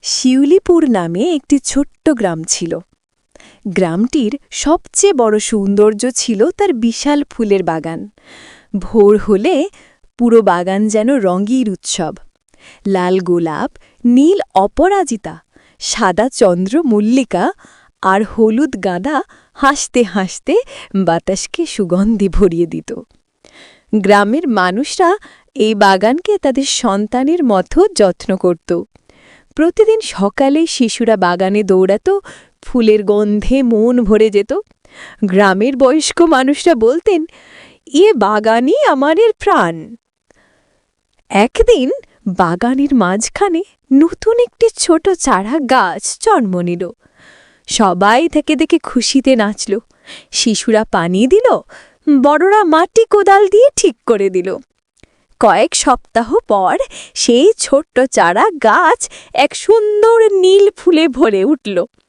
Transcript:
শিউলিপুর নামে একটি ছোট্ট গ্রাম ছিল। গ্রামটির সবচেয়ে বড় সৌন্দর্য ছিল তার বিশাল ফুলের বাগান। ভোর হলে পুরো বাগান যেন রঙের উৎসব। লাল গোলাপ, নীল অপরাজিতা, সাদা চন্দ্রমল্লিকা আর হলুদ গাঁদা হাসতে হাসতে বাতাসকে সুগন্ধি ভরিয়ে দিত। গ্রামের মানুষরা এই বাগানকে তাদের সন্তানের মতো যত্ন করত। প্রতিদিন সকালে শিশুরা বাগানে দৌড়াত, ফুলের গন্ধে মন ভরে যেত। গ্রামের বয়স্ক মানুষরা বলতেন, এ বাগানই আমাদের প্রাণ। একদিন বাগানের মাঝখানে নতুন একটি ছোট চারা গাছ জন্ম নিল। সবাই থেকে দেখে খুশিতে নাচল। শিশুরা পানি দিল, বড়রা মাটি কোদাল দিয়ে ঠিক করে দিল। কয়েক সপ্তাহ পর সেই ছোট্ট চারা গাছ এক সুন্দর নীল ফুলে ভরে উঠল।